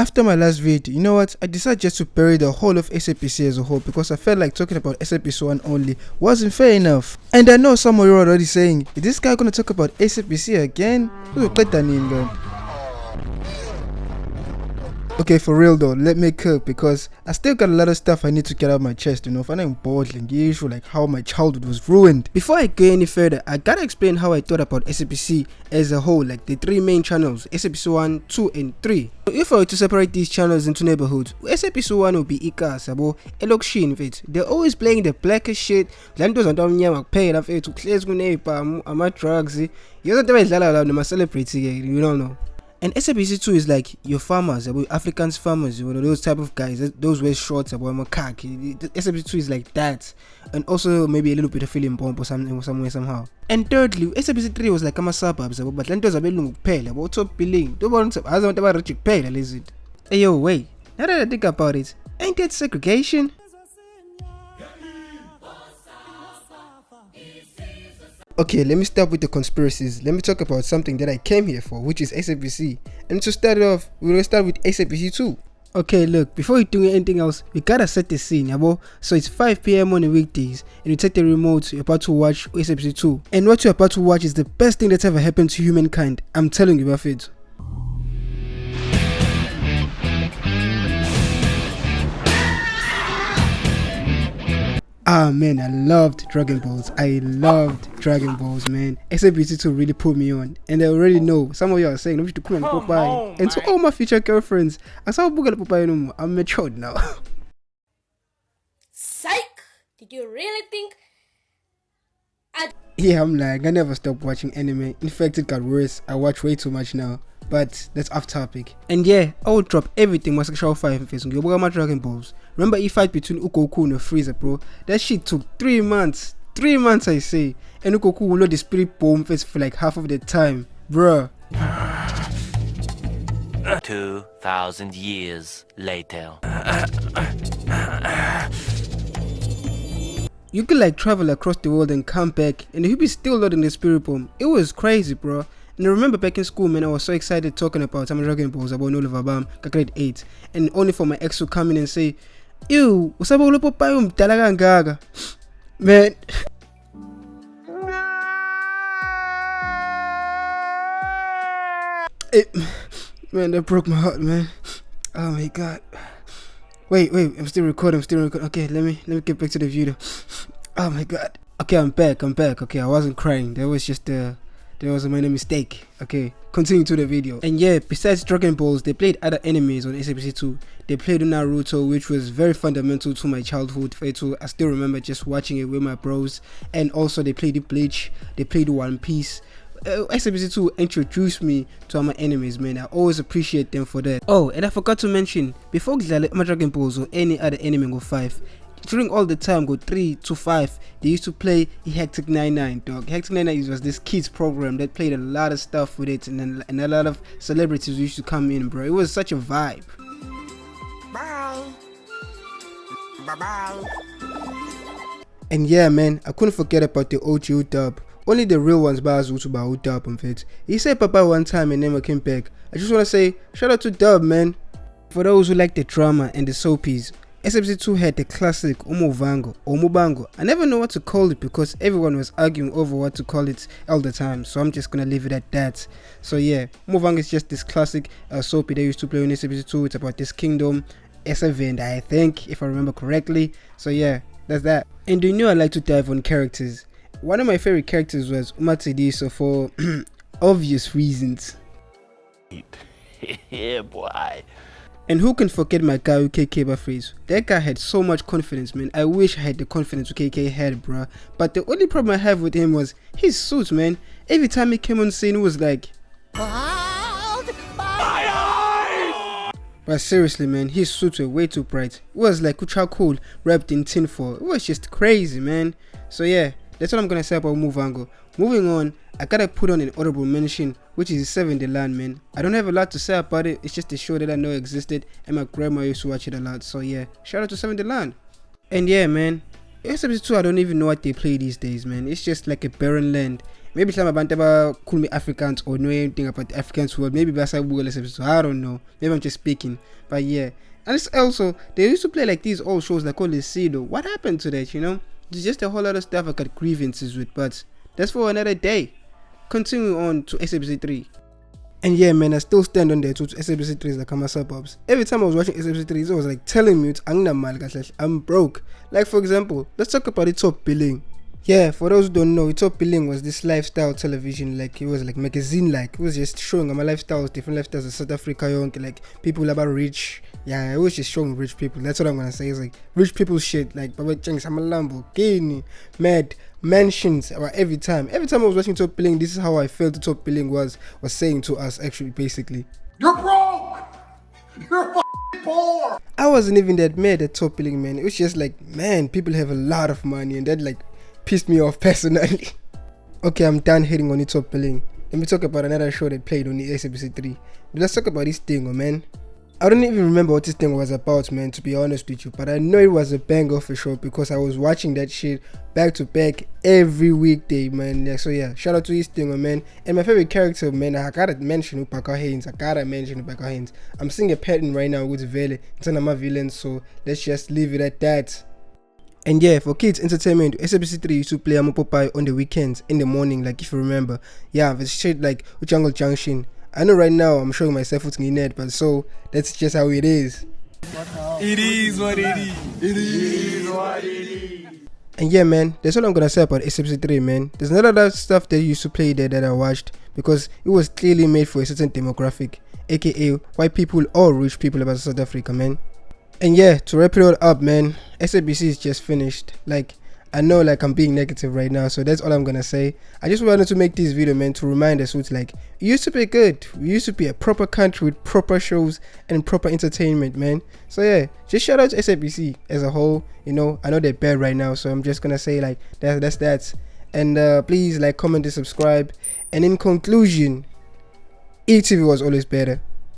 after my last video, you know what, I decided just to bury the whole of SABC as a whole because I felt like talking about SABC 1 only wasn't fair enough. And I know some of you are already saying, is this guy gonna talk about SABC again? Okay, for real though, let me cook because I still got a lot of stuff I need to get out of my chest, you know, if I'm bottling issue like how my childhood was ruined. Before I go any further, I gotta explain how I thought about SABC as a whole, like the three main channels, SABC 1, 2 and 3. If I were to separate these channels into neighborhoods, SABC 1 would be Ikasa, bo, Elokshini mfethu. They're always playing the blackest shit, la nto zanto amnyama kuphela mfethu, kuhlezi kuneyibhamu, ama-drugs, yizo nto abayidlala la nama-celebrities ke, you don't know. And SABC 2 is like your farmers, Africans farmers, you know, those type of guys, those wear shorts, makaki. SABC 2 is like that, and also maybe a little bit of feeling bomb or something, somewhere somehow. And thirdly, SABC 3 was like suburbs, but lanto zabelungu kuphela, about top billing. Don't want to ask about rich kuphela, is it? Hey yo, wait. Now that I think about it, ain't that segregation? Okay, let me start with the conspiracies. Let me talk about something that I came here for, which is SABC. And to start off, we're gonna start with SABC 2. Okay, look, before we do anything else, we gotta set the scene, yabo. So it's 5 PM on the weekdays, and you take the remote, you're about to watch SABC 2. And what you're about to watch is the best thing that's ever happened to humankind. I'm telling you about it. Ah man, I loved Dragon Balls. I loved Dragon Balls, man. SABC 2 really put me on. And I already know, some of you are saying, to come and Popeye. And to all my future girlfriends, I saw Booga Popeye no more. I'm matured now. Psych! Did you really think Yeah, I'm like, I never stopped watching anime. In fact, it got worse. I watch way too much now. But that's off topic. And yeah, I would drop everything my sexual 5 in Facebook. You my Dragon Balls. Remember the fight between Goku and Frieza, bro? That shit took 3 months. 3 months, I say. And Goku will load the spirit bomb face for like half of the time. Bruh. 2,000 years later. You could like travel across the world and come back and he'll be still loading the spirit bomb. It was crazy, bro. And I remember back in school, man, I was so excited talking about some Dragon Balls about no Bam, grade 8, and only for my ex to come in and say, "Ew, what's up with Popeye Dalaga and Gaga?" Man. Man, that broke my heart, man. Oh my god. Wait, I'm still recording, Okay, let me get back to the video. Oh my god. Okay, I'm back. Okay, I wasn't crying. There was a minor mistake. Okay, continue to the video. And yeah, besides Dragon Balls, they played other animes on SABC 2. They played Naruto, which was very fundamental to my childhood. I still remember just watching it with my bros. And also they played Bleach, they played One Piece. SABC 2 introduced me to my animes, man. I always appreciate them for that. Oh, and I forgot to mention, before Dragon Balls or any other anime go 5, during all the time go 3 to 5, they used to play Hectic 99, dog. Hectic 99 was this kids program that played a lot of stuff with it, and a lot of celebrities used to come in, bro. It was such a vibe. Bye. And yeah, man, I couldn't forget about the OG dub. Only the real ones by dub on fit. He said Papa one time and never came back. I just wanna say shout out to Dub, man. For those who like the drama and the soapies, SABC 2 had the classic Umuvango or Mubango. I never know what to call it because everyone was arguing over what to call it all the time, so I'm just gonna leave it at that. So yeah, Umuvango is just this classic soapy they used to play on SABC 2. It's about this kingdom, S7, I think, if I remember correctly. So yeah, that's that. And you know I like to dive on characters. One of my favorite characters was Umatsidiso for obvious reasons. Yeah, boy. And who can forget my guy KK phrase? That guy had so much confidence, man. I wish I had the confidence KK had, bruh. But the only problem I have with him was his suit, man. Every time he came on scene, it was like, but seriously, man, his suits were way too bright. It was like charcoal wrapped in tinfoil. It was just crazy, man. So yeah, that's what I'm gonna say about Muvango. Moving on, I gotta put on an honorable mention, which is Seven the Land, man. I don't have a lot to say about it. It's just a show that I know existed, and my grandma used to watch it a lot. So yeah, shout out to Seven the Land. And yeah, man, SABC 2, I don't even know what they play these days, man. It's just like a barren land. maybe some abantu call me Africans or know anything about the Africans world. Maybe that's so I don't know. Maybe I'm just speaking. But yeah. And it's also, they used to play like these old shows like called Lesido. What happened to that, you know? There's just a whole lot of stuff I got grievances with, but that's for another day. Continue on to SABC 3. And yeah, man, I still stand on there to SABC 3 is like my suburbs. Every time I was watching SABC 3, it was like telling me I'm broke. Like for example, let's talk about the top billing. Yeah, for those who don't know, top billing was this lifestyle television, like it was like magazine, like it was just showing my lifestyles, different lifestyles of South Africa, like people about rich. Yeah, it was just showing rich people. That's what I'm gonna say. It's like rich people shit, like Baba Chang's I'm a Lamborghini, mad mansions about every time. Every time I was watching top billing, this is how I felt the top billing was saying to us actually, basically. You're broke! You're poor! I wasn't even that mad at top billing, man. It was just like, man, people have a lot of money, and that like pissed me off personally. Okay, I'm done hating on the top billing. Let me talk about another show that played on the SABC 3. But let's talk about this thing, man. I don't even remember what this thing was about, man, to be honest with you. But I know it was a bang of a show because I was watching that shit back to back every weekday, man. Yeah, so yeah, shout out to this thing, man. And my favorite character, man, I gotta mention Upaka Haynes. I'm seeing a pattern right now with Vele. It's one of my villains, so let's just leave it at that. And yeah, for kids entertainment, SABC 3 used to play Popeye on the weekends in the morning, like if you remember. Yeah, the shit like Jungle Junction. I know right now I'm showing myself what's in net, but so that's just how it is. It is what it is. It is what it is. And yeah, man, that's all I'm gonna say about SABC 3, man. There's not a lot of stuff that used to play there that I watched because it was clearly made for a certain demographic, aka white people or rich people about South Africa, man. And yeah, to wrap it all up, man, SABC is just finished. Like, I know like I'm being negative right now, so that's all I'm gonna say. I just wanted to make this video, man, to remind us it's like, it used to be good. We used to be a proper country with proper shows and proper entertainment, man. So yeah, just shout out to SABC as a whole. You know, I know they're bad right now, so I'm just gonna say like that's that. And please like, comment and subscribe. And in conclusion, ETV was always better.